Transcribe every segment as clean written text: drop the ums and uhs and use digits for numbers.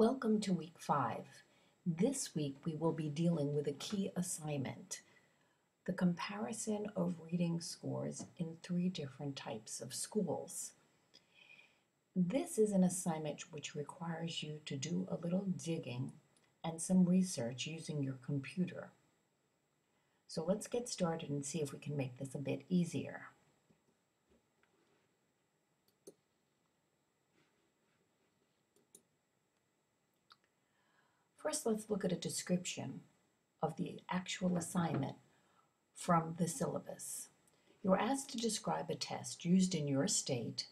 Welcome to week 5. This week we will be dealing with a key assignment, the comparison of reading scores in 3 different types of schools. This is an assignment which requires you to do a little digging and some research using your computer. So let's get started and see if we can make this a bit easier. First, let's look at a description of the actual assignment from the syllabus. You're asked to describe a test used in your state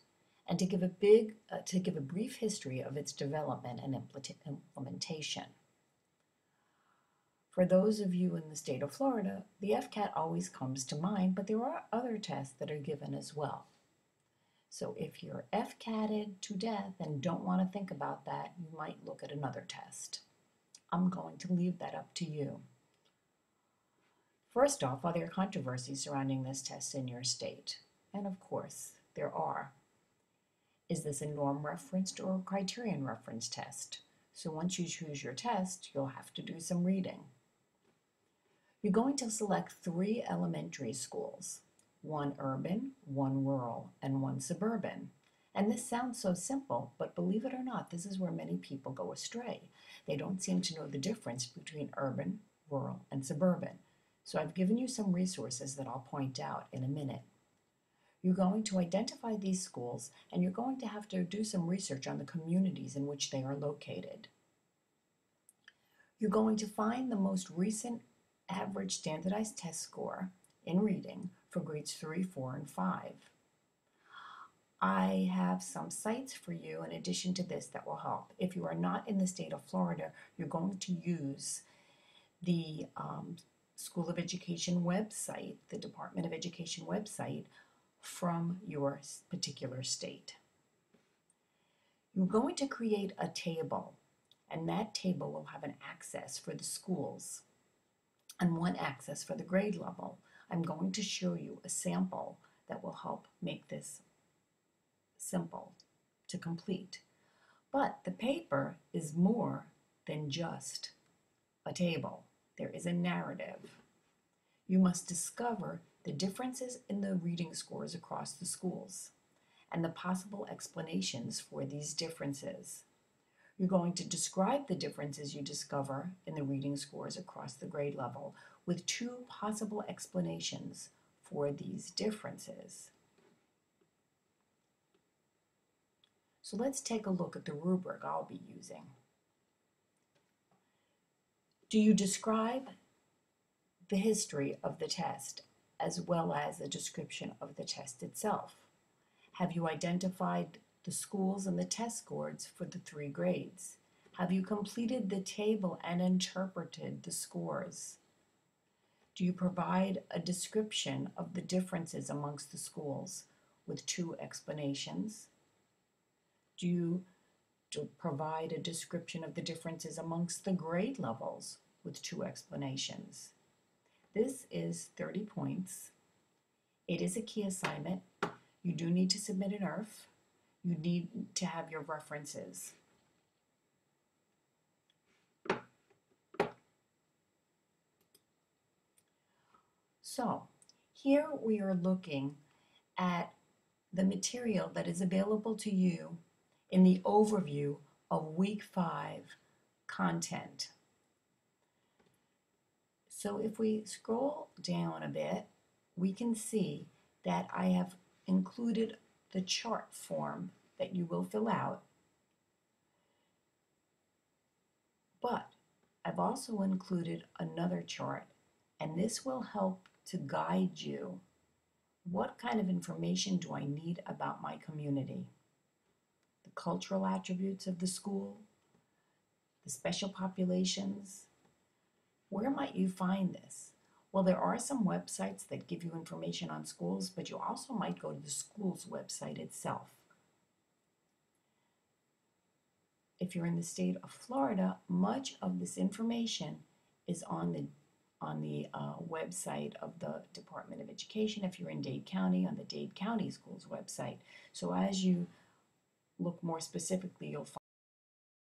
and to give a brief history of its development and implementation. For those of you in the state of Florida, the FCAT always comes to mind, but there are other tests that are given as well. So if you're FCATted to death and don't want to think about that, you might look at another test. I'm going to leave that up to you. First off, are there controversies surrounding this test in your state? And of course, there are. Is this a norm referenced or a criterion referenced test? So once you choose your test, you'll have to do some reading. You're going to select 3 elementary schools, 1 urban, 1 rural, and 1 suburban. And this sounds so simple, but believe it or not, this is where many people go astray. They don't seem to know the difference between urban, rural, and suburban. So I've given you some resources that I'll point out in a minute. You're going to identify these schools, and you're going to have to do some research on the communities in which they are located. You're going to find the most recent average standardized test score in reading for grades 3, 4, and 5. I have some sites for you in addition to this that will help. If you are not in the state of Florida, you're going to use the School of Education website, the Department of Education website from your particular state. You're going to create a table, and that table will have an axis for the schools and 1 axis for the grade level. I'm going to show you a sample that will help make this simple to complete. But the paper is more than just a table. There is a narrative. You must discover the differences in the reading scores across the schools and the possible explanations for these differences. You're going to describe the differences you discover in the reading scores across the grade level with 2 possible explanations for these differences. So let's take a look at the rubric I'll be using. Do you describe the history of the test as well as a description of the test itself? Have you identified the schools and the test scores for the 3 grades? Have you completed the table and interpreted the scores? Do you provide a description of the differences amongst the schools with 2 explanations? Do you provide a description of the differences amongst the grade levels with 2 explanations? This is 30 points. It is a key assignment. You do need to submit an IRF. You need to have your references. So here we are looking at the material that is available to you in the overview of week 5 content. So if we scroll down a bit, we can see that I have included the chart form that you will fill out, but I've also included another chart, and this will help to guide you. What kind of information do I need about my community? The cultural attributes of the school, the special populations. Where might you find this? Well, there are some websites that give you information on schools, but you also might go to the school's website itself. If you're in the state of Florida, much of this information is on the website of the Department of Education. If you're in Dade County, on the Dade County Schools website. So as you look more specifically, you'll